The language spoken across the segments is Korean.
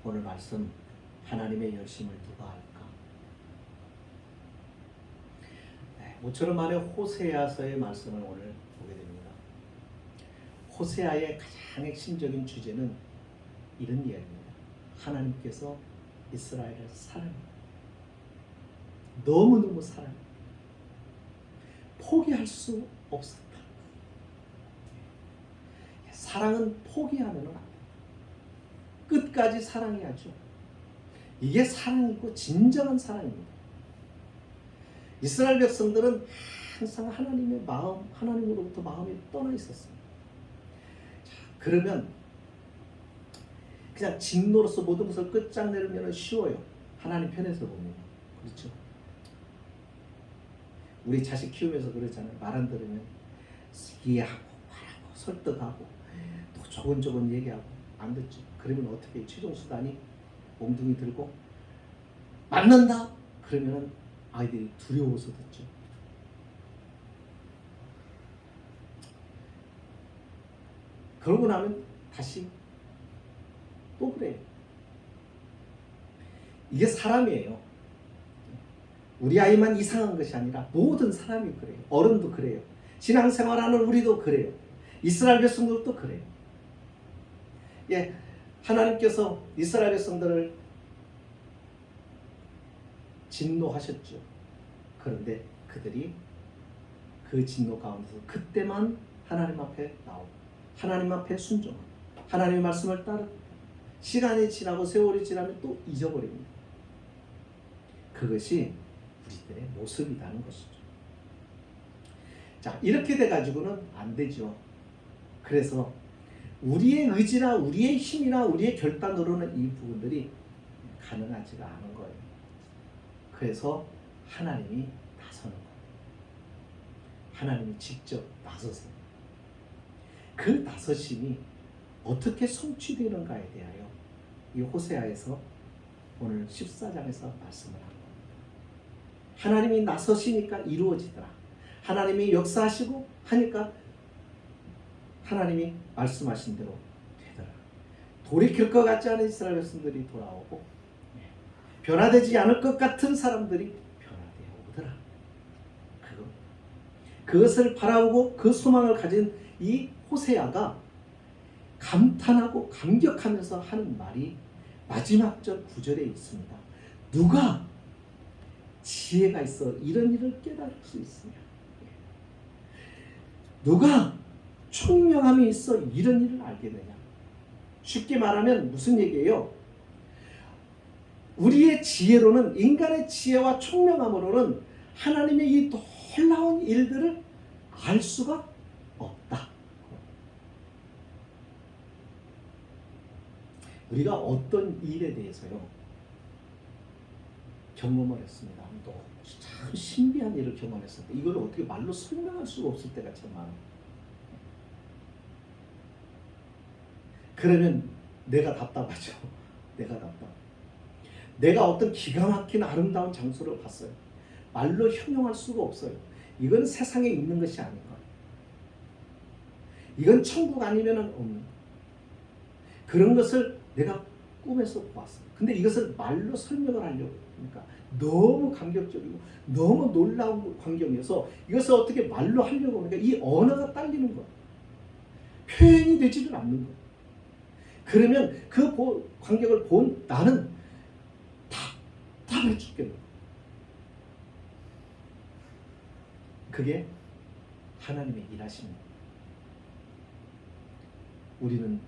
오늘 말씀 하나님의 열심을 누가 알까? 모처럼 안에 호세아서의 말씀을 오늘 보게 됩니다. 호세아의 가장 핵심적인 주제는 이런 이야기입니다. 하나님께서 이스라엘을 사랑합니다. 너무너무 사랑합니다. 포기할 수 없었다. 사랑은 포기하면 안 돼요. 끝까지 사랑해야죠. 이게 사랑이고 진정한 사랑입니다. 이스라엘 백성들은 항상 하나님의 마음, 하나님으로부터 마음이 떠나 있었습니다. 자, 그러면 그냥 진노로서 모든 것을 끝장내면 쉬워요. 하나님 편에서 보면. 그렇죠? 우리 자식 키우면서 그러잖아요. 말 안 들으면 이해하고 말하고 설득하고 또 조곤조곤 얘기하고 안 듣죠. 그러면 어떻게 최종 수단이 몽둥이 들고 맞는다. 그러면 아이들이 두려워서 듣죠. 그러고 나면 다시 또 그래요. 이게 사람이에요. 우리 아이만 이상한 것이 아니라 모든 사람이 그래요. 어른도 그래요. 신앙생활하는 우리도 그래요. 이스라엘 백성들도 그래요. 예, 하나님께서 이스라엘 백성들을 진노하셨죠. 그런데 그들이 그 진노 가운데서 그때만 하나님 앞에 나오고 하나님 앞에 순종하고 하나님의 말씀을 따르고 시간이 지나고 세월이 지나면 또 잊어버립니다. 그것이 우리들의 모습이라는 것이죠. 자, 이렇게 돼가지고는 안 되죠. 그래서 우리의 의지나 우리의 힘이나 우리의 결단으로는 이 부분들이 가능하지가 않은 거예요. 그래서 하나님이 나서는 거예요. 하나님이 직접 나서서 그 나서심이 어떻게 성취되는가에 대하여 이 호세아에서 오늘 14장에서 말씀을 합니다. 하나님이 나서시니까 이루어지더라. 하나님이 역사하시고 하니까 하나님이 말씀하신 대로 되더라. 돌이킬 것 같지 않은 이스라엘 백성들이 돌아오고 변화되지 않을 것 같은 사람들이 변화되어 오더라. 그것을 바라보고 그 소망을 가진 이 호세아가 감탄하고 감격하면서 하는 말이 마지막 절 9절에 있습니다. 누가 지혜가 있어 이런 일을 깨달을 수 있으냐? 누가 총명함이 있어 이런 일을 알게 되냐? 쉽게 말하면 무슨 얘기예요? 우리의 지혜로는, 인간의 지혜와 총명함으로는 하나님의 이 놀라운 일들을 알 수가 없다. 우리가 어떤 일에 대해서요 경험을 했습니다. 너무 참 신비한 일을 경험했었는데 이걸 어떻게 말로 설명할 수가 없을 때가 참 많아요. 그러면 내가 답답하죠. 내가 어떤 기가 막힌 아름다운 장소를 봤어요. 말로 형용할 수가 없어요. 이건 세상에 있는 것이 아닌 거예요. 이건 천국 아니면 없는 거예요. 그런 것을 내가 꿈에서 보았어요. 근데 이것을 말로 설명을 하려고 하니까 너무 감격적이고 너무 놀라운 광경이어서 이것을 어떻게 말로 하려고 하니까 이 언어가 딸리는 거예요. 표현이 되지는 않는 거예요. 그러면 그 광경을 본 나는 답답해 죽겠는 거예요. 그게 하나님의 일하십니다. 우리는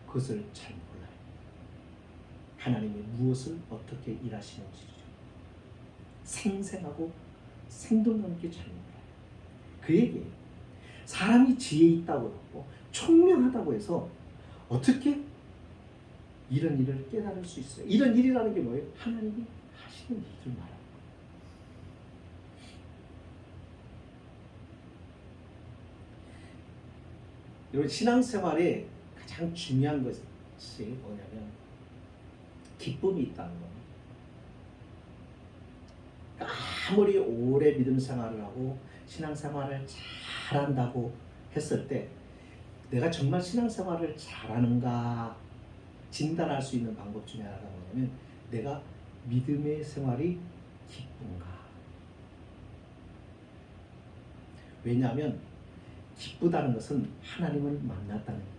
그것을 잘 몰라요. 하나님이 무엇을 어떻게 일하시는지를 생생하고 생동감 있게 잘 몰라요. 그 얘기예요. 사람이 지혜 있다고 하고 총명하다고 해서 어떻게 이런 일을 깨달을 수 있어요? 이런 일이라는 게 뭐예요? 하나님이 하시는 일을 말합니다. 여러분, 신앙생활에 가장 중요한 것이 뭐냐면 기쁨이 있다는 겁니다. 아무리 오래 믿음 생활을 하고 신앙생활을 잘한다고 했을 때 내가 정말 신앙생활을 잘하는가 진단할 수 있는 방법 중에 하나가 뭐냐면 내가 믿음의 생활이 기쁜가. 왜냐하면 기쁘다는 것은 하나님을 만났다는 거예요.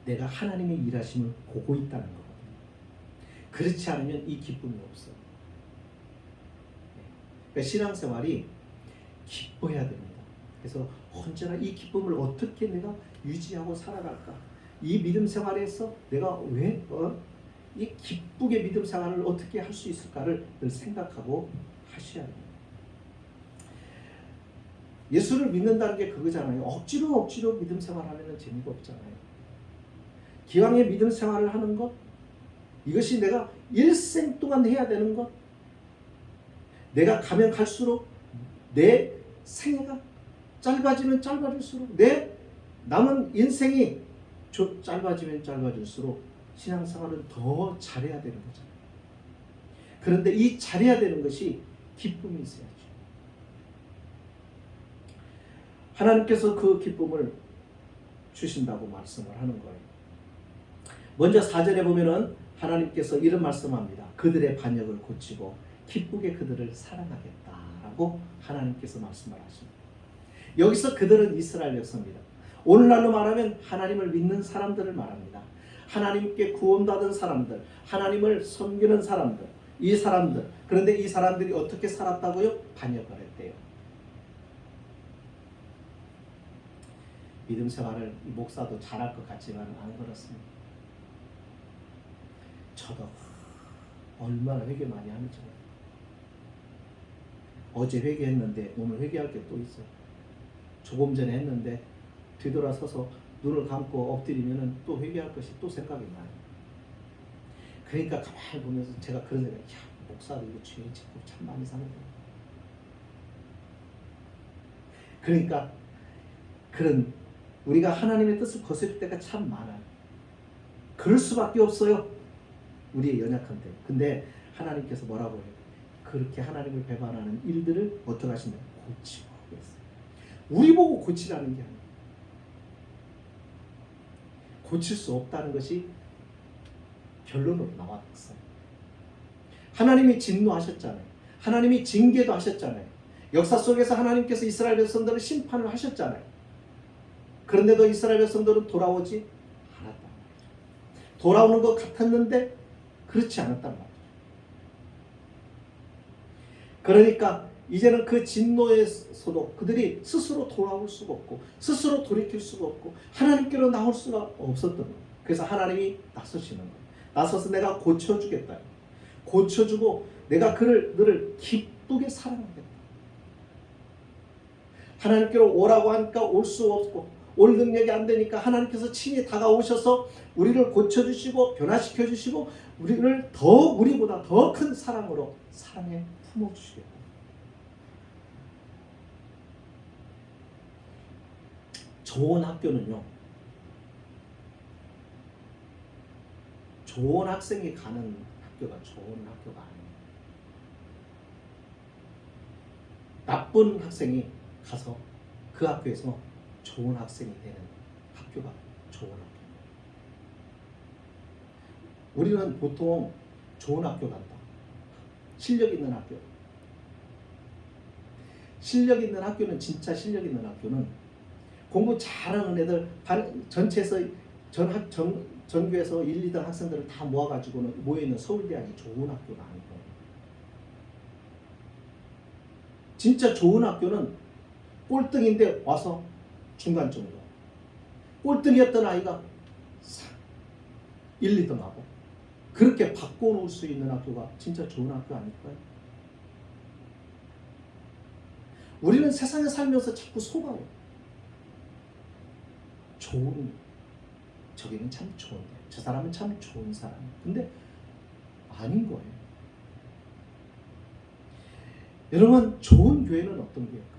내가 하나님의 일하심을 보고 있다는 거거든요. 그렇지 않으면 이 기쁨이 없어요. 그러니까 신앙생활이 기뻐야 됩니다. 그래서 언제나 이 기쁨을 어떻게 내가 유지하고 살아갈까? 이 믿음 생활에서 내가 왜 이 기쁘게 믿음 생활을 어떻게 할 수 있을까를 늘 생각하고 하셔야 됩니다. 예수를 믿는다는 게 그거잖아요. 억지로 믿음 생활하면 재미가 없잖아요. 기왕에 믿음 생활을 하는 것, 이것이 내가 일생 동안 해야 되는 것, 내가 가면 갈수록 내 생애가 짧아지면 짧아질수록 내 남은 인생이 짧아지면 짧아질수록 신앙생활은 더 잘해야 되는 거잖아요. 그런데 이 잘해야 되는 것이 기쁨이 있어야죠. 하나님께서 그 기쁨을 주신다고 말씀을 하는 거예요. 먼저 4절에 보면은 하나님께서 이런 말씀합니다. 그들의 반역을 고치고 기쁘게 그들을 사랑하겠다라고 하나님께서 말씀을 하십니다. 여기서 그들은 이스라엘 백성입니다. 오늘날로 말하면 하나님을 믿는 사람들을 말합니다. 하나님께 구원받은 사람들, 하나님을 섬기는 사람들, 이 사람들. 그런데 이 사람들이 어떻게 살았다고요? 반역을 했대요. 믿음 생활을 목사도 잘할 것 같지만 안 그렇습니다. 저도 얼마나 회개 많이 하는지. 어제 회개했는데 오늘 회개할 게 또 있어요. 조금 전에 했는데 뒤돌아서서 눈을 감고 엎드리면 또 회개할 것이 또 생각이 나요. 그러니까 가만히 보면서 제가 그런 생각이, 목사도 이거 죄 짓고 참 많이 사는데. 그러니까 그런 우리가 하나님의 뜻을 거스릴 때가 참 많아요. 그럴 수밖에 없어요. 우리의 연약한데. 근데 하나님께서 뭐라고 해요? 그렇게 하나님을 배반하는 일들을 어떻게 하신다고? 고치고 하겠어요. 우리 보고 고치라는 게 아니에요. 고칠 수 없다는 것이 결론으로 나왔어요. 하나님이 진노하셨잖아요. 하나님이 징계도 하셨잖아요. 역사 속에서 하나님께서 이스라엘 백성들을 심판을 하셨잖아요. 그런데도 이스라엘 백성들은 돌아오지 않았단 말이죠. 돌아오는 것 같았는데 그렇지 않았단 말이죠. 그러니까 이제는 그 진노에서도 그들이 스스로 돌아올 수가 없고 스스로 돌이킬 수가 없고 하나님께로 나올 수가 없었던 거예요. 그래서 하나님이 나서시는 거예요. 나서서 내가 고쳐주겠다. 고쳐주고 내가 그를 기쁘게 사랑하겠다. 하나님께로 오라고 하니까 올 수 없고 올 능력이 안 되니까 하나님께서 친히 다가오셔서 우리를 고쳐주시고 변화시켜주시고 우리를 우리보다 더 큰 사랑으로 사랑에 품어주시겠다. 좋은 학교는요, 좋은 학생이 가는 학교가 좋은 학교가 아니에요. 나쁜 학생이 가서 그 학교에서 좋은 학생이 되는 학교가 좋은 학교입니다. 우리는 보통 좋은 학교 간다. 실력 있는 학교. 실력 있는 학교는, 진짜 실력 있는 학교는 공부 잘하는 애들 전체에서 전교에서 1, 2등 학생들을 다 모아가지고는 모여있는 서울대학이 좋은 학교가 아니고, 진짜 좋은 학교는 꼴등인데 와서 중간 정도, 꼴등이었던 아이가 1, 2등 하고 그렇게 바꿔놓을 수 있는 학교가 진짜 좋은 학교 아닐까요? 우리는 세상에 살면서 자꾸 속아요. 저기는 참 좋은데, 저 사람은 참 좋은 사람. 근데 아닌 거예요. 여러분, 좋은 교회는 어떤 교회일까?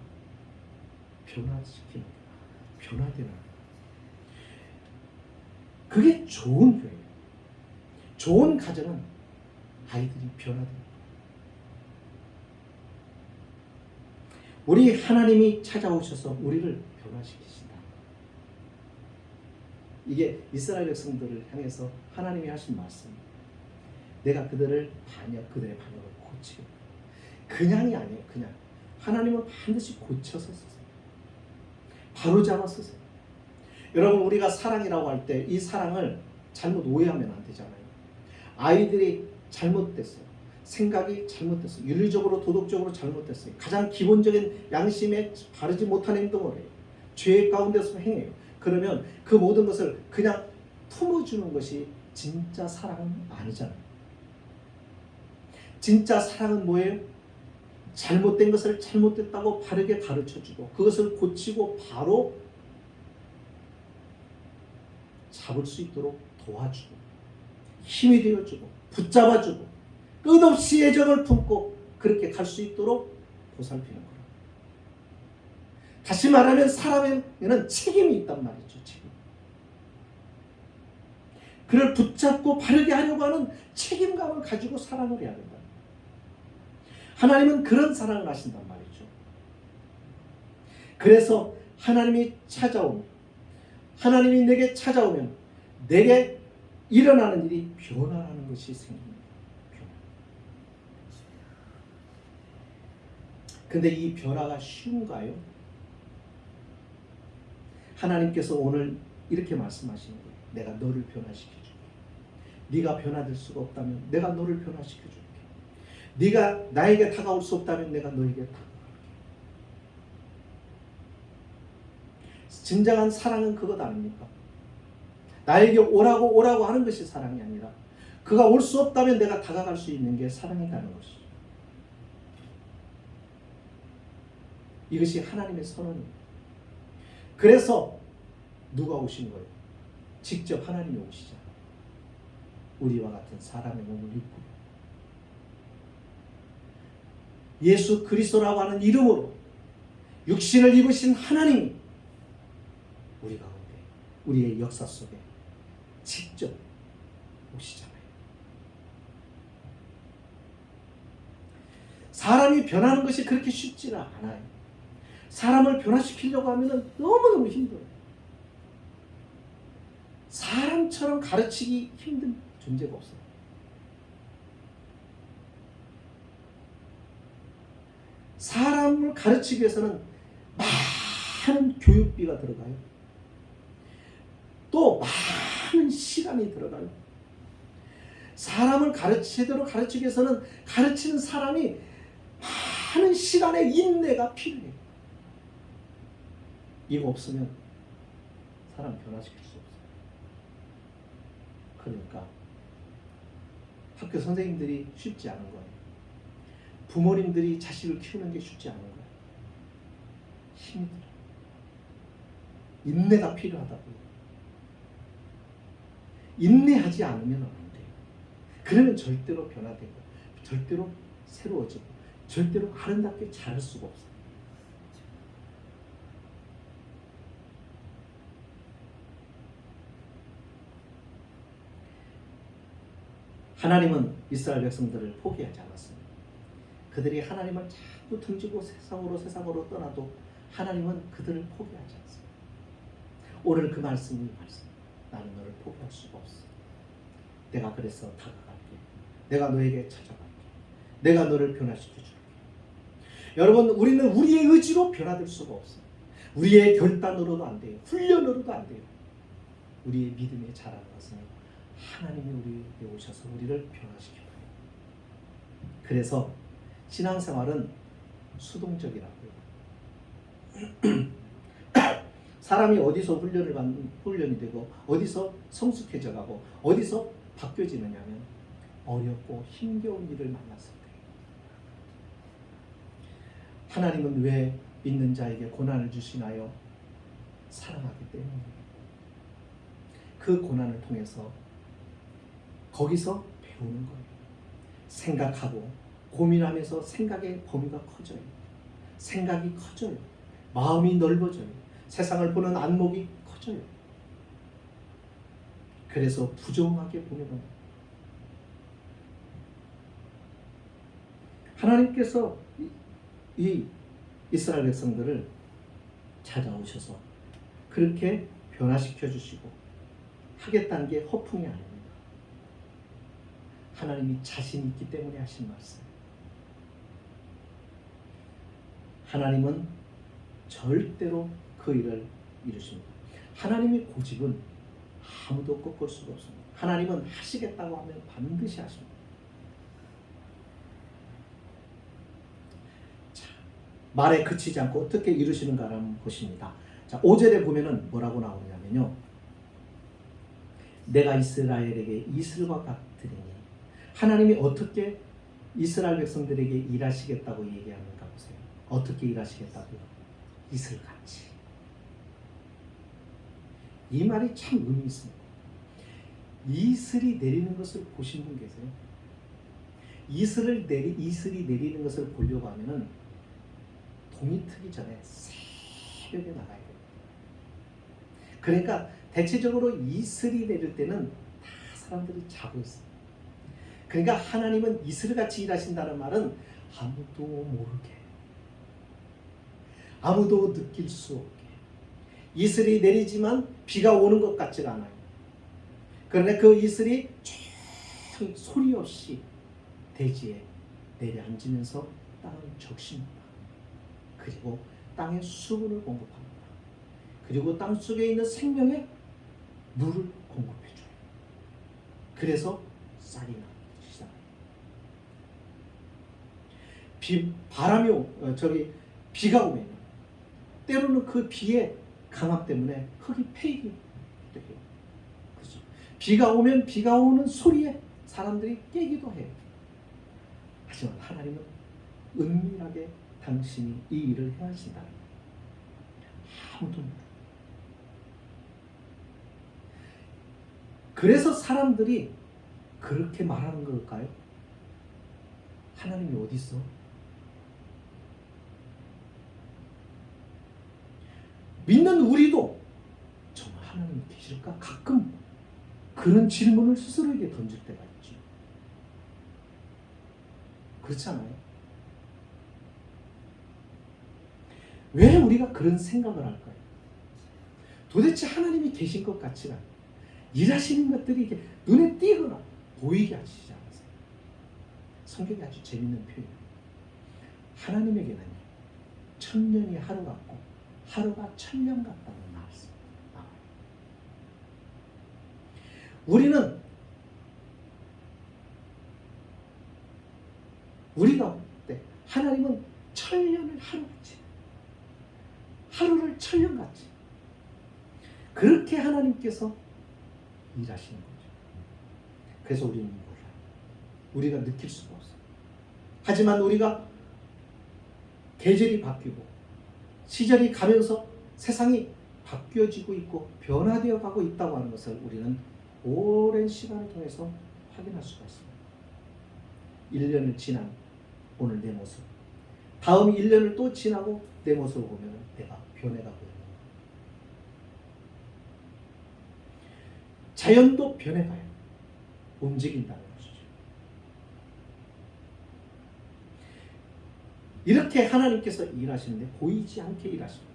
변화시키는 교회, 변화되는 교회. 그게 좋은 교회예요. 좋은 가정은 아이들이 변화되는 거예요. 우리 하나님이 찾아오셔서 우리를 변화시키신다. 이게 이스라엘 백성들을 향해서 하나님이 하신 말씀입니다. 내가 그들의 반역을 고치겠다. 그냥이 아니에요. 그냥 하나님은 반드시 고쳐서 쓰세요. 바로 잡아 쓰세요. 여러분, 우리가 사랑이라고 할 때 이 사랑을 잘못 오해하면 안 되잖아요. 아이들이 잘못됐어요. 생각이 잘못됐어요. 윤리적으로 도덕적으로 잘못됐어요. 가장 기본적인 양심에 바르지 못한 행동을 해요. 죄 가운데서 행해요. 그러면 그 모든 것을 그냥 품어주는 것이 진짜 사랑은 아니잖아요. 진짜 사랑은 뭐예요? 잘못된 것을 잘못됐다고 바르게 가르쳐주고 그것을 고치고 바로 잡을 수 있도록 도와주고 힘이 되어주고 붙잡아주고 끝없이 애정을 품고 그렇게 갈 수 있도록 보살피는 거예요. 다시 말하면 사람에는 책임이 있단 말이죠. 책임. 그를 붙잡고 바르게 하려고 하는 책임감을 가지고 사랑을 해야 된다. 하나님은 그런 사랑을 하신단 말이죠. 그래서 하나님이 내게 찾아오면 내게 일어나는 일이 변화라는 것이 생깁니다. 근데 이 변화가 쉬운가요? 하나님께서 오늘 이렇게 말씀하시는 거예요. 내가 너를 변화시켜줄게. 네가 변화될 수가 없다면 내가 너를 변화시켜줄게. 네가 나에게 다가올 수 없다면 내가 너에게 다가갈게. 진정한 사랑은 그것 아닙니까? 나에게 오라고 하는 것이 사랑이 아니라 그가 올 수 없다면 내가 다가갈 수 있는 게 사랑이라는 것이죠. 이것이 하나님의 선언입니다. 그래서 누가 오신 거예요? 직접 하나님이 오시잖아요. 우리와 같은 사람의 몸을 입고 예수 그리스도라고 하는 이름으로 육신을 입으신 하나님이 우리 가운데 우리의 역사 속에 직접 오시잖아요. 사람이 변하는 것이 그렇게 쉽지는 않아요. 사람을 변화시키려고 하면 너무너무 힘들어요. 사람처럼 가르치기 힘든 존재가 없어요. 사람을 가르치기 위해서는 많은 교육비가 들어가요. 또 많은 시간이 들어가요. 사람을 제대로 가르치기 위해서는 가르치는 사람이 많은 시간의 인내가 필요해요. 이거 없으면 사람 변화시킬 수 없어요. 그러니까 학교 선생님들이 쉽지 않은 거예요. 부모님들이 자식을 키우는 게 쉽지 않은 거예요. 힘이 들어요. 인내가 필요하다고요. 인내하지 않으면 안 돼요. 그러면 절대로 변화되고 절대로 새로워지고 절대로 아름답게 자랄 수가 없어요. 하나님은 이스라엘 백성들을 포기하지 않았습니다. 그들이 하나님을 자꾸 등지고 세상으로 떠나도 하나님은 그들을 포기하지 않습니다. 오늘 그 말씀이 나는 너를 포기할 수가 없어. 내가 그래서 다가갈게. 내가 너에게 찾아갈게. 내가 너를 변화시켜줄게. 여러분, 우리는 우리의 의지로 변화될 수가 없어요. 우리의 결단으로도 안 돼요. 훈련으로도 안 돼요. 우리의 믿음에 자라는 것은 하나님이 우리에게 오셔서 우리를 변화시켜요. 그래서 신앙생활은 수동적이라고요. 사람이 어디서 훈련이 되고 어디서 성숙해져 가고 어디서 바뀌어지느냐면 어렵고 힘겨운 일을 만났을 때. 하나님은 왜 믿는 자에게 고난을 주시나요? 사랑하기 때문입니다. 그 고난을 통해서 거기서 배우는 거예요. 생각하고 고민하면서 생각의 범위가 커져요. 생각이 커져요. 마음이 넓어져요. 세상을 보는 안목이 커져요. 그래서 부정하게 보면 하나님께서 이 이스라엘 백성들을 찾아오셔서 그렇게 변화시켜 주시고 하겠다는 게 허풍이 아닙니다. 하나님이 자신 있기 때문에 하신 말씀. 하나님은 절대로 그 일을 이루십니다. 하나님의 고집은 아무도 꺾을 수가 없습니다. 하나님은 하시겠다고 하면 반드시 하십니다. 자, 말에 그치지 않고 어떻게 이루시는가를 한번 보십니다. 자, 5절에 보면은 뭐라고 나오냐면요. 내가 이스라엘에게 이슬과 같으리니, 하나님이 어떻게 이스라엘 백성들에게 일하시겠다고 얘기하는가 보세요. 어떻게 일하시겠다고요? 이슬같이. 이 말이 참 의미 있습니다. 이슬이 내리는 것을 보신 분 계세요? 이슬이 내리는 것을 보려고 하면은 동이 트기 전에 새벽에 나가야 돼요. 그러니까 대체적으로 이슬이 내릴 때는 다 사람들이 자고 있어요. 그러니까 하나님은 이슬같이 일하신다는 말은 아무도 모르게, 아무도 느낄 수 없게, 이슬이 내리지만 비가 오는 것 같지가 않아요. 그러나 그 이슬이 소리 없이 대지에 내려앉으면서 땅을 적십니다. 그리고 땅에 수분을 공급합니다. 그리고 땅 속에 있는 생명에 물을 공급해줘요. 그래서 쌀이 나기 시작해요. 비가 오면 때로는 그 비의 강압 때문에 흙이 패이기도 해요. 그렇죠? 비가 오면 비가 오는 소리에 사람들이 깨기도 해요. 하지만 하나님은 은밀하게 당신이 이 일을 해야 하신다. 아무도 모르고. 그래서 사람들이 그렇게 말하는 걸까요? 하나님이 어디 있어? 믿는 우리도 정말 하나님이 계실까? 가끔 그런 질문을 스스로에게 던질 때가 있죠. 그렇잖아요. 왜 우리가 그런 생각을 할까요? 도대체 하나님이 계신 것 같지가 않아요. 일하시는 것들이 이게 눈에 띄거나 보이게 하시지 않으세요. 성경이 아주 재밌는 표현이에요. 하나님에게는 천년이 하루 같고 하루가 천년 같다는 말씀. 우리가 볼 때 하나님은 천년을 하루같이, 하루를 천년같이, 그렇게 하나님께서 일하시는 거죠. 그래서 우리는 몰라요. 우리가 느낄 수가 없어요. 하지만 우리가 계절이 바뀌고 시절이 가면서 세상이 바뀌어지고 있고 변화되어 가고 있다고 하는 것을 우리는 오랜 시간을 통해서 확인할 수가 있습니다. 1년을 지난 오늘 내 모습, 다음 1년을 또 지나고 내 모습을 보면 내가 변해가고 있는 거예요. 자연도 변해가요. 움직인다는 것이죠. 이렇게 하나님께서 일하시는데 보이지 않게 일하십니다.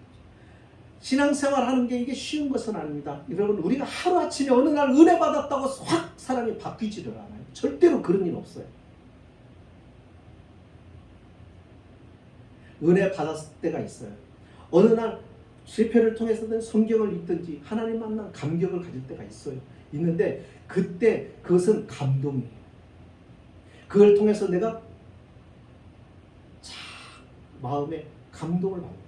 신앙생활 하는 게 이게 쉬운 것은 아닙니다. 여러분, 우리가 하루아침에 어느 날 은혜 받았다고 확 사람이 바뀌지를 않아요. 절대로 그런 일 없어요. 은혜 받았을 때가 있어요. 어느 날 실패를 통해서든 성경을 읽든지 하나님 만난 감격을 가질 때가 있어요. 있는데 그때 그것은 감동이에요. 그걸 통해서 내가 마음에 감동을 받는 거예요.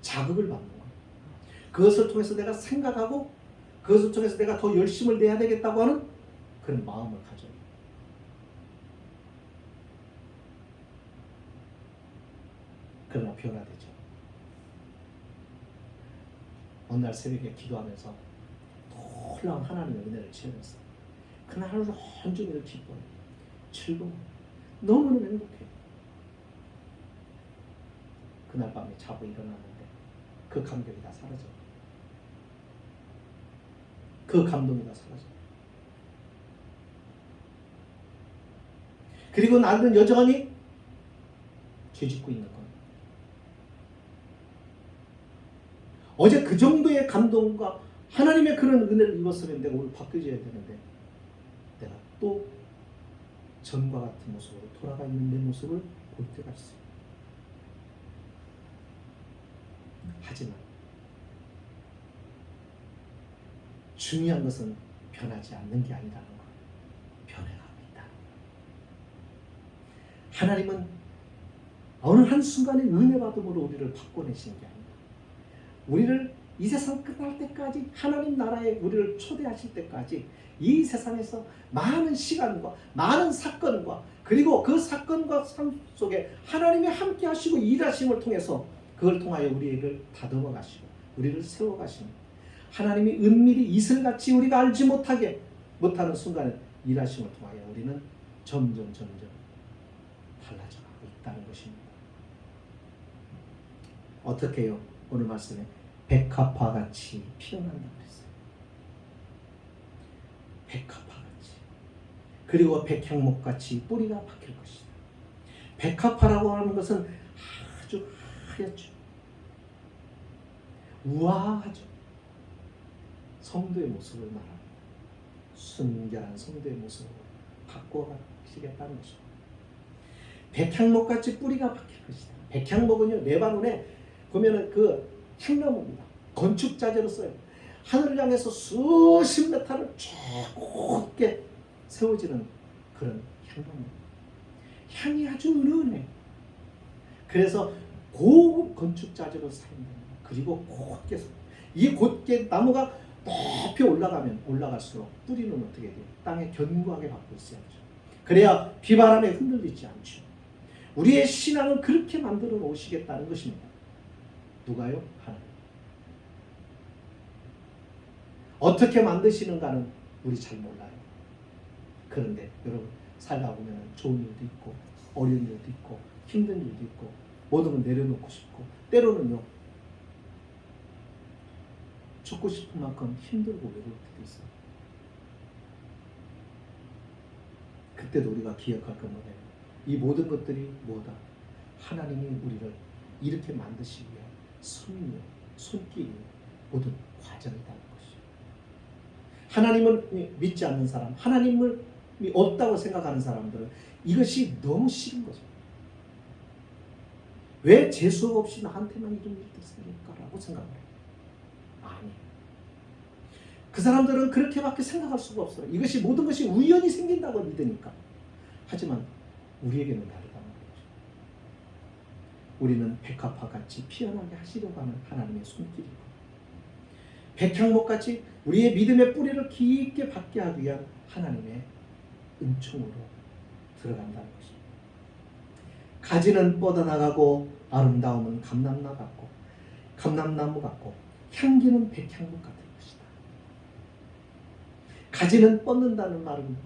자극을 받는 거예요. 그것을 통해서 내가 생각하고 그것을 통해서 내가 더 열심을 내야 되겠다고 하는 그런 마음을 가져요. 그러나 변화되죠. 어느 날 새벽에 기도하면서 놀라운 하나님의 은혜를 체험했어요. 그날 하루 온종일 기뻐요. 즐거워요. 너무너무 행복해요. 그날 밤에 자고 일어났는데 그 감격이 다 사라져요. 그 감동이 다 사라져요. 그리고 나는 여전히 죄짓고 있는 겁니다. 어제 그 정도의 감동과 하나님의 그런 은혜를 입었으면 내가 오늘 바뀌어져야 되는데 내가 또 전과 같은 모습으로 돌아가 있는 내 모습을 볼 때가 있어요. 하지만 중요한 것은 변하지 않는 게 아니라는 것. 변해가고 있다. 하나님은 어느 한순간에 은혜 받음으로 우리를 바꿔내시는 게 아닙니다. 우리를 이 세상 끝날 때까지 하나님 나라에 우리를 초대하실 때까지 이 세상에서 많은 시간과 많은 사건과 그리고 그 사건과 삶 속에 하나님이 함께 하시고 일하심을 통해서 그걸 통하여 우리를 다듬어 가시고 우리를 세워 가시는 하나님이 은밀히 이슬같이 우리가 알지 못하는 순간에 일하심을 통하여 우리는 점점 달라져가고 있다는 것입니다. 어떻게 해요? 오늘 말씀에 백합화같이 피어난다고 그랬어요. 백합화같이. 그리고 백향목같이 뿌리가 박힐 것이다. 백합화라고 하는 것은 아주 하얗죠. 우아하죠. 성도의 모습을 말합니다. 순결한 성도의 모습으로 바꿔가시겠다는 것입니다. 백향목같이 뿌리가 박힐 것이다. 백향목은요, 레바논에 보면은 그 향나무입니다. 건축자재로 써요. 하늘을 향해서 수십 메타를 쭉 곱게 세워지는 그런 향나무. 향이 아주 은은해. 그래서 고급 건축자재로 사용됩니다. 그리고 곧게 이 곧게 나무가 높이 올라가면 올라갈수록 뿌리는 어떻게 돼요? 땅에 견고하게 받고 있어야죠. 그래야 비바람에 흔들리지 않죠. 우리의 신앙은 그렇게 만들어 놓으시겠다는 것입니다. 누가요? 하나님. 어떻게 만드시는가는 우리 잘 몰라요. 그런데 여러분 살다 보면 좋은 일도 있고 어려운 일도 있고 힘든 일도 있고 모든 걸 내려놓고 싶고 때로는요 죽고 싶은 만큼 힘들고 외로울 때도 있어요. 그때도 우리가 기억할 건 뭐예요? 이 모든 것들이 뭐다? 하나님이 우리를 이렇게 만드시기 위한 손길이 모든 과정이라는 것이죠. 하나님을 믿지 않는 사람, 하나님을 없다고 생각하는 사람들은 이것이 너무 싫은 거죠. 왜 재수업 없이 나한테만 이런 일들이 생길까라고 생각을 해요. 아니, 그 사람들은 그렇게밖에 생각할 수가 없어요. 이것이 모든 것이 우연히 생긴다고 믿으니까. 하지만 우리에게는 다르다는 거죠. 우리는 백합화같이 피어나게 하시려고 하는 하나님의 손길이고 백향목같이 우리의 믿음의 뿌리를 깊게 받게 하기 위한 하나님의 은총으로 들어간다는 것입니다. 가지는 뻗어나가고 아름다움은 감람나무 같고 향기는 백향목 같은 것이다. 가지는 뻗는다는 말은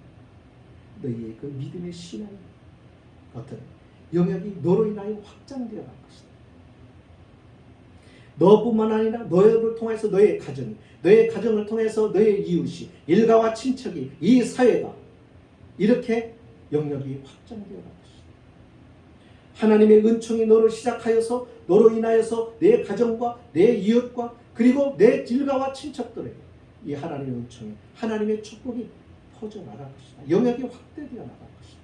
너희의 그 믿음의 신앙이 어떤 영역이 너로 인하여 확장되어 갈 것이다. 너뿐만 아니라 너를 통해서 너의 가정이, 너의 가정을 통해서 너의 이웃이, 일가와 친척이, 이 사회가 이렇게 영역이 확장되어 갈 것이다. 하나님의 은총이 너를 시작하여서 너로 인하여서 내 가정과 내 이웃과 그리고 내 일가와 친척들에게 이 하나님의 은총이, 하나님의 축복이 퍼져나갈 것이다. 영역이 확대되어 나갈 것이다.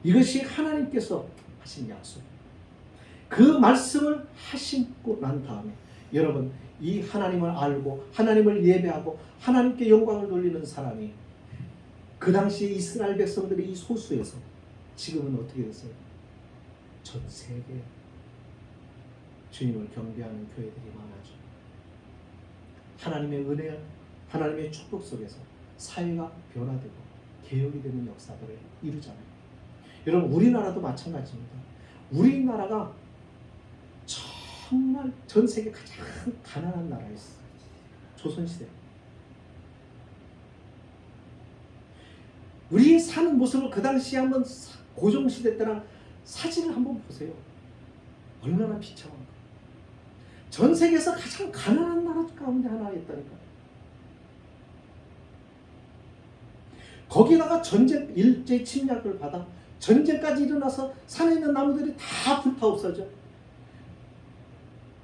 이것이 하나님께서 하신 약속입니다. 그 말씀을 하시고 난 다음에 여러분 이 하나님을 알고 하나님을 예배하고 하나님께 영광을 돌리는 사람이 그 당시에 이스라엘 백성들의 이 소수에서 지금은 어떻게 됐어요? 전 세계 주님을 경배하는 교회들이 많아져. 하나님의 은혜, 하나님의 축복 속에서 사회가 변화되고 개혁이 되는 역사들을 이루잖아요. 여러분 우리나라도 마찬가지입니다. 우리나라가 정말 전 세계 가장 가난한 나라였어요. 조선시대. 우리 사는 모습을 그 당시에 한번 고종시대 때랑 사진을 한번 보세요. 얼마나 비참한가. 전 세계에서 가장 가난한 나라 가운데 하나였다니까. 거기다가 전쟁 일제 침략을 받아 전쟁까지 일어나서 산에 있는 나무들이 다 불타 없어져.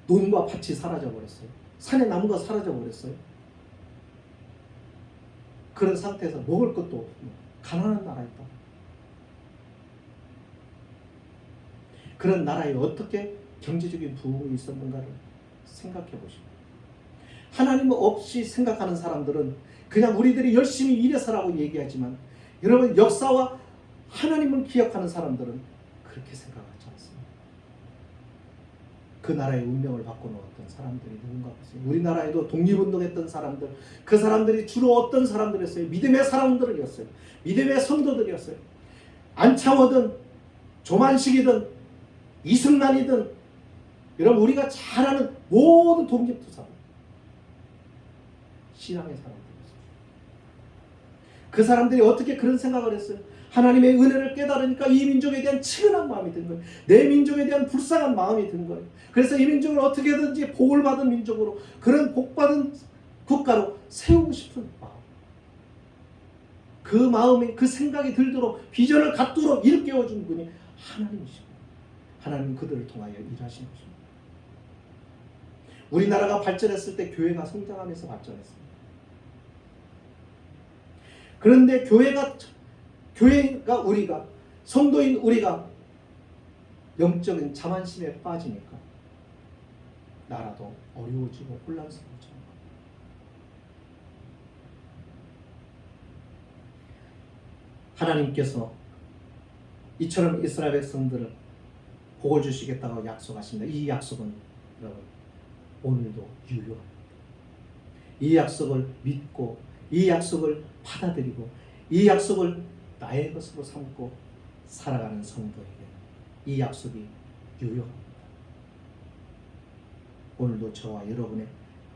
논과 밭이 사라져 버렸어요. 산의 나무가 사라져 버렸어요. 그런 상태에서 먹을 것도 없고 가난한 나라였다. 그런 나라에 어떻게 경제적인 부흥이 있었는가를 생각해 보시고, 하나님 없이 생각하는 사람들은 그냥 우리들이 열심히 일해서라고 얘기하지만, 여러분 역사와 하나님을 기억하는 사람들은 그렇게 생각하지 않습니다. 그 나라의 운명을 바꿔놓았던 사람들이 누군가 보세요. 우리나라에도 독립운동했던 사람들, 그 사람들이 주로 어떤 사람들이었어요? 믿음의 사람들이었어요. 믿음의 성도들이었어요. 안창호든 조만식이든 이승만이든, 여러분 우리가 잘 아는 모든 독립투사들 신앙의 사람들이었어요. 그 사람들이 어떻게 그런 생각을 했어요? 하나님의 은혜를 깨달으니까 이 민족에 대한 치근한 마음이 든 거예요. 내 민족에 대한 불쌍한 마음이 든 거예요. 그래서 이 민족을 어떻게든지 복을 받은 민족으로, 그런 복받은 국가로 세우고 싶은 마음, 그 마음이, 그 생각이 들도록 비전을 갖도록 일깨워준 분이 하나님이시고, 하나님은 그들을 통하여 일하신 것입니다. 우리나라가 발전했을 때 교회가 성장하면서 발전했습니다. 그런데 교회가 우리가, 성도인 우리가 영적인 자만심에 빠지니까 나라도 어려워지고 혼란스러워지는 거예요. 하나님께서 이처럼 이스라엘 백성들을 복을 주시겠다고 약속하십니다. 이 약속은 여러분 오늘도 유효합니다. 이 약속을 믿고, 이 약속을 받아들이고, 이 약속을 나의 것으로 삼고 살아가는 성도에게 이 약속이 유효합니다. 오늘도 저와 여러분의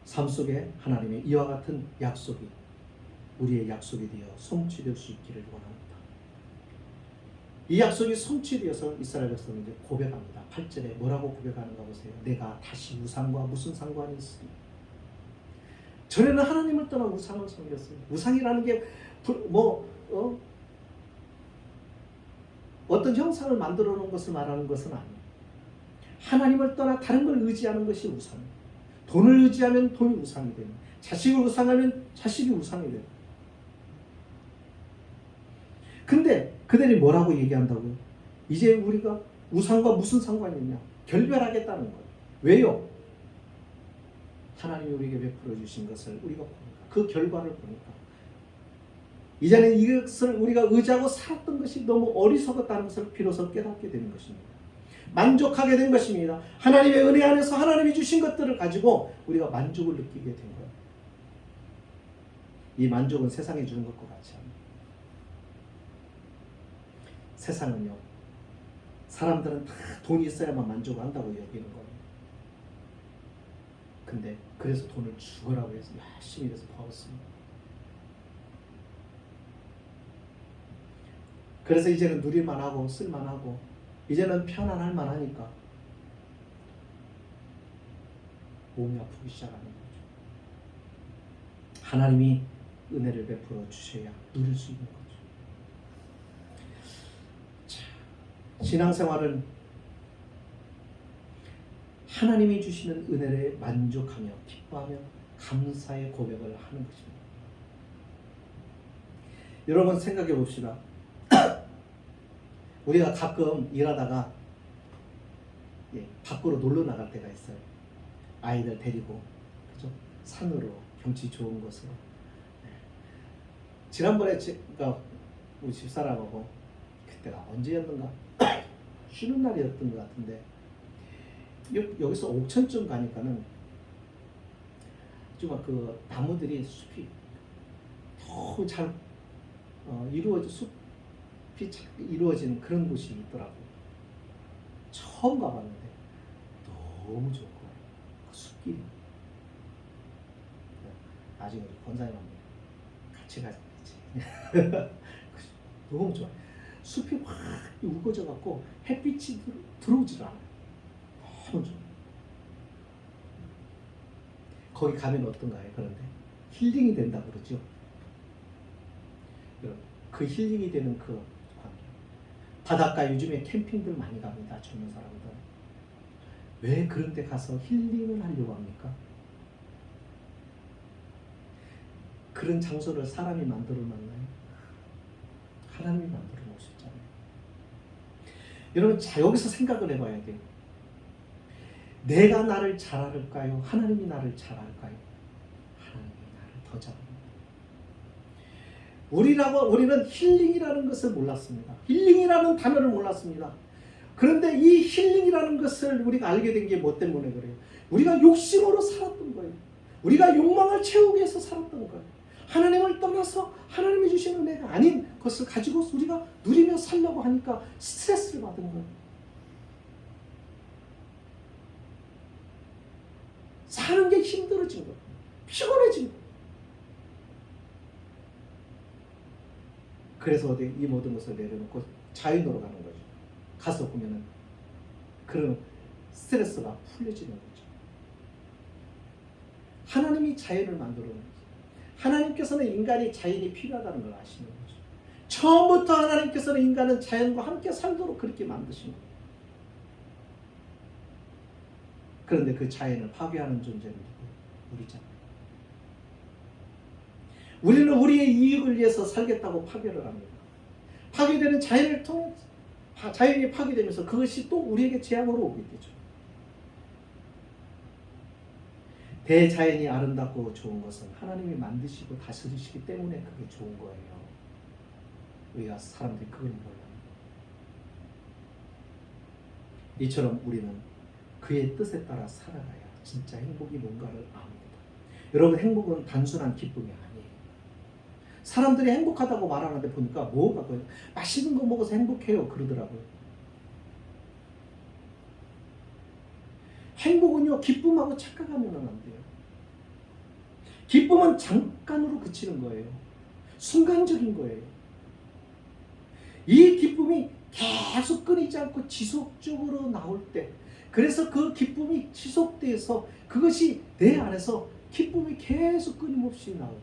삶 속에 하나님의 이와 같은 약속이 우리의 약속이 되어 성취될 수 있기를 원합니다. 이 약속이 성취되어서 이스라엘 백성은 이제 고백합니다. 8절에 뭐라고 고백하는가 보세요. 내가 다시 우상과 무슨 상관이 있으리. 전에는 하나님을 떠나 우상을 섬겼어요. 우상이라는 게 어떤 형상을 만들어 놓은 것을 말하는 것은 아니에요. 하나님을 떠나 다른 걸 의지하는 것이 우상이에요. 돈을 의지하면 돈이 우상이 됩니다. 자식을 우상하면 자식이 우상이 돼요. 근데 그들이 뭐라고 얘기한다고요? 이제 우리가 우상과 무슨 상관이 있냐? 결별하겠다는 거예요. 왜요? 하나님이 우리에게 베풀어 주신 것을 우리가 보니까, 그 결과를 보니까 이제는 이것을 우리가 의지하고 살았던 것이 너무 어리석었다는 것을 비로소 깨닫게 되는 것입니다. 만족하게 된 것입니다. 하나님의 은혜 안에서 하나님이 주신 것들을 가지고 우리가 만족을 느끼게 된 거예요. 이 만족은 세상이 주는 것과 같지 않아요. 세상은요, 사람들은 다 돈이 있어야만 만족한다고 여기는 거예요. 근데 그래서 돈을 죽으라고 해서 열심히 해서 벌었습니다. 그래서 이제는 누릴만하고 쓸만하고 이제는 편안할 만하니까 몸이 아프기 시작하는 거죠. 하나님이 은혜를 베풀어 주셔야 누릴 수 있는 거죠. 자, 신앙생활은 하나님이 주시는 은혜를 만족하며 기뻐하며 감사의 고백을 하는 것입니다. 여러분 생각해 봅시다. 우리가 가끔 일하다가 밖으로 놀러 나갈 때가 있어요. 아이들 데리고, 그죠? 산으로, 경치 좋은 곳으로. 지난번에 제가 우리 집사람하고, 그때가 언제였는가? 쉬는 날이었던 것 같은데, 여기서 옥천쯤 가니까는 좀 그 나무들이 숲이 너무 잘 이루어진 숲이 잘 이루어진 그런 곳이 있더라고요. 처음 가봤는데 너무 좋고 그 숲길이. 나중에 우리 권사님하고 같이 가자겠지. 너무 좋아요. 숲이 확 우거져 갖고 햇빛이 들어오질 않아요. 너무 좋아요. 거기 가면 어떤가요? 그런데 힐링이 된다고 그러죠. 그 힐링이 되는 그 관계. 바닷가 요즘에 캠핑들 많이 갑니다. 젊은 사람들. 왜 그런 데 가서 힐링을 하려고 합니까? 그런 장소를 사람이 만들어 놨나요? 하나님이 만들어 놓으셨잖아요. 여러분, 자, 여기서 생각을 해봐야 돼요. 내가 나를 잘 알을까요? 하나님이 나를 잘 알까요? 하나님이 나를 더 잘 알아요. 우리는 힐링이라는 것을 몰랐습니다. 힐링이라는 단어를 몰랐습니다. 그런데 이 힐링이라는 것을 우리가 알게 된 게 뭐 때문에 그래요? 우리가 욕심으로 살았던 거예요. 우리가 욕망을 채우기 위해서 살았던 거예요. 하나님을 떠나서 하나님이 주신 은혜가 아닌 것을 가지고 우리가 누리며 살려고 하니까 스트레스를 받은 거예요. 사는 게 힘들어진 거예요. 피곤해진 거예요. 그래서 이 모든 것을 내려놓고 자연으로 가는 거죠. 가서 보면은 그런 스트레스가 풀려지는 거죠. 하나님이 자연을 만들어 놓은 거죠. 하나님께서는 인간이 자연이 필요하다는 걸 아시는 거죠. 처음부터 하나님께서는 인간은 자연과 함께 살도록 그렇게 만드신 거예요. 그런데 그 자연을 파괴하는 존재는 우리잖아요. 우리는 우리의 이익을 위해서 살겠다고 파괴를 합니다. 파괴되는 자연을 통해 자연이 파괴되면서 그것이 또 우리에게 재앙으로 오게 되죠. 대자연이 아름답고 좋은 것은 하나님이 만드시고 다스리시기 때문에 그게 좋은 거예요. 우리가 사람들이 그걸 몰라요. 이처럼 우리는 그의 뜻에 따라 살아가야 진짜 행복이 뭔가를 압니다. 여러분, 행복은 단순한 기쁨이 아니에요. 사람들이 행복하다고 말하는데 보니까 뭐가 그래요? 맛있는 거 먹어서 행복해요 그러더라고요. 행복은요, 기쁨하고 착각하면 안 돼요. 기쁨은 잠깐으로 그치는 거예요. 순간적인 거예요. 이 기쁨이 계속 끊이지 않고 지속적으로 나올 때, 그래서 그 기쁨이 지속돼서 그것이 내 안에서 기쁨이 계속 끊임없이 나올 때,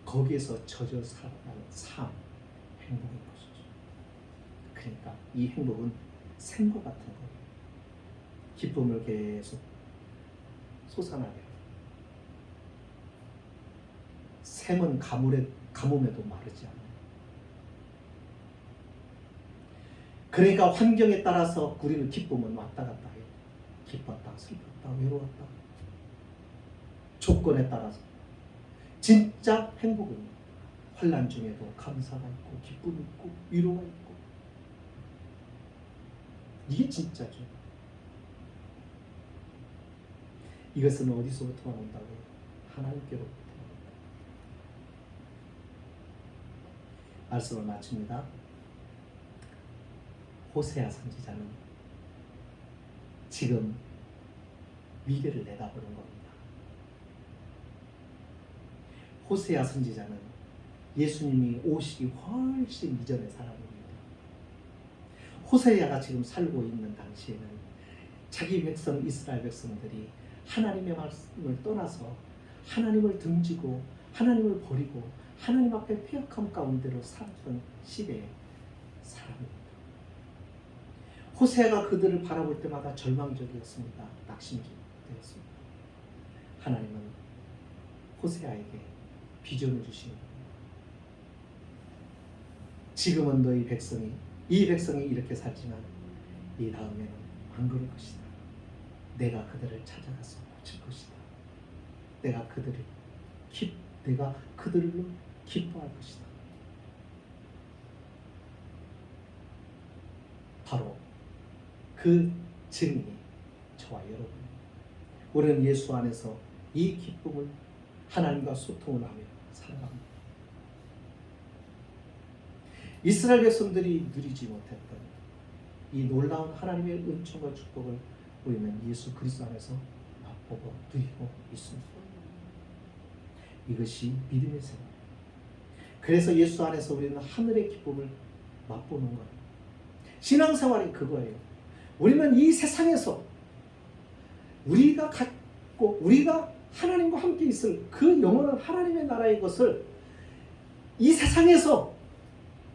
거기에서 젖어 살아가는 삶, 행복인 것이죠. 그러니까 이 행복은 샘과 같은 거예요. 기쁨을 계속 솟아나게 해요. 샘은 가뭄에도 마르지 않아요. 그러니까 환경에 따라서 우리는 기쁨은 왔다 갔다 해요. 기뻤다, 슬펐다, 외로웠다. 조건에 따라서. 진짜 행복은 환난 중에도 감사가 있고 기쁨이 있고 위로가 있고, 이게 진짜죠. 이것은 어디서부터 온다고? 하나님께로부터 온다. 말씀을 마칩니다. 호세아 선지자는 지금 미래를 내다보는 겁니다. 호세아 선지자는 예수님이 오시기 훨씬 이전의 사람입니다. 호세아가 지금 살고 있는 당시에는 자기 백성 이스라엘 백성들이 하나님의 말씀을 떠나서 하나님을 등지고 하나님을 버리고 하나님 앞에 패역함 가운데로 살았던 시대의 사람입니다. 호세아가 그들을 바라볼 때마다 절망적이었습니다. 낙심되었습니다. 하나님은 호세아에게 비전을 주시는 겁니다. 지금은 너희 백성이, 이 백성이 이렇게 살지만 이 다음에는 안 그럴 것이다. 내가 그들을 찾아가서 고칠 것이다. 내가 그들로 기뻐할 것이다. 바로 그 증인이 저와 여러분입니다. 우리는 예수 안에서 이 기쁨을, 하나님과 소통을 하며 살아갑니다. 이스라엘 백성들이 누리지 못했던 이 놀라운 하나님의 은총과 축복을 우리는 예수 그리스도 안에서 맛보고 누리고 있습니다. 이것이 믿음의 생활. 그래서 예수 안에서 우리는 하늘의 기쁨을 맛보는 거예요. 신앙생활이 그거예요. 우리는 이 세상에서 우리가 갖고 우리가 하나님과 함께 있을 그 영원한 하나님의 나라의 것을 이 세상에서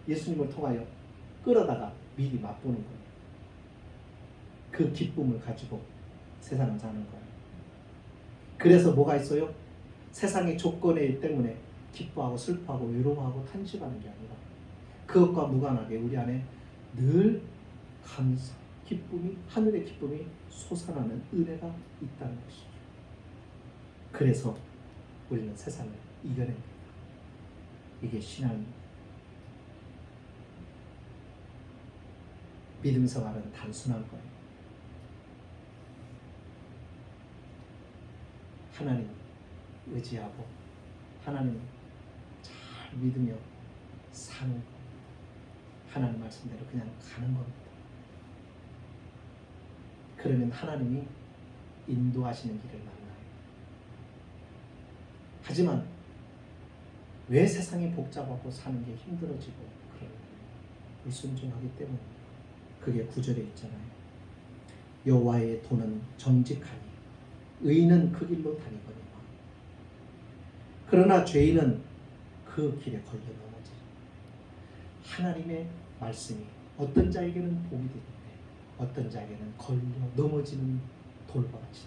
예수님을 통하여 끌어다가 미리 맛보는 거예요. 그 기쁨을 가지고 세상을 사는 거예요. 그래서 뭐가 있어요? 세상의 조건에 때문에 기뻐하고 슬퍼하고 외로워하고 탄식하는 게 아니라 그것과 무관하게 우리 안에 늘 감사, 기쁨이, 하늘의 기쁨이 솟아나는 은혜가 있다는 것이죠. 그래서 우리는 세상을 이겨냅니다. 이게 신앙입니다. 믿음 생활은 단순한 거예요. 하나님 의지하고 하나님 잘 믿으며 사는 것. 하나님 말씀대로 그냥 가는 겁니다. 그러면 하나님이 인도하시는 길을 만나요. 하지만 왜 세상이 복잡하고 사는 게 힘들어지고 그러냐? 불순종하기 때문에. 그게 9절에 있잖아요. 여호와의 도는 정직하니 의인은 그 길로 다니거니와 그러나 죄인은 그 길에 걸려 넘어지리. 하나님의 말씀이 어떤 자에게는 복이 되는데 어떤 자에게는 걸려 넘어지는 돌과 같이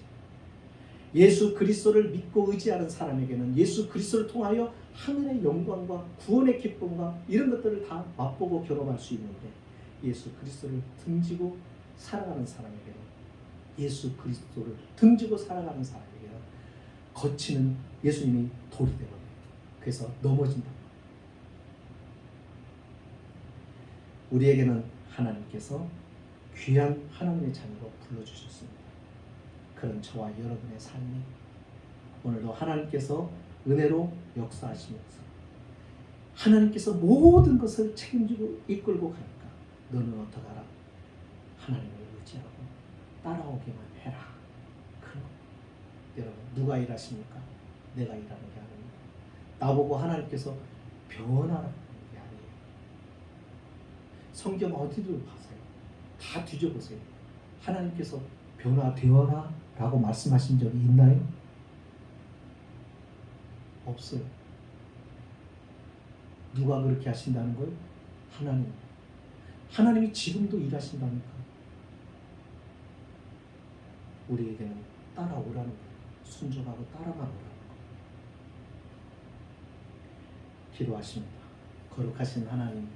예수 그리스도를 믿고 의지하는 사람에게는 예수 그리스도를 통하여 하늘의 영광과 구원의 기쁨과 이런 것들을 다 맛보고 경험할 수 있는데 예수 그리스도를 등지고 살아가는 사람에게는 예수 그리스도를 등지고 살아가는 사람에게는 거치는 예수님이 돌이 되거든요. 그래서 넘어진다. 우리에게는 하나님께서 귀한 하나님의 자녀로 불러주셨습니다. 그런 저와 여러분의 삶이 오늘도 하나님께서 은혜로 역사하시면서 하나님께서 모든 것을 책임지고 이끌고 가니까 너는 어떡하라? 하나님을 의지하고 따라오기만 해라. 그런 여러분 누가 일하십니까? 내가 일하는 게 아닙니다. 나보고 하나님께서 변화라는 게 아니에요. 성경 어디도 가세요. 다 뒤져보세요. 하나님께서 변화되어라 라고 말씀하신 적이 있나요? 없어요. 누가 그렇게 하신다는 거예요? 하나님. 하나님이 지금도 일하신다니까. 우리에게는 따라오라는 거예요. 순종하고 따라만 오라는 거예요. 기도하십니다. 거룩하신 하나님,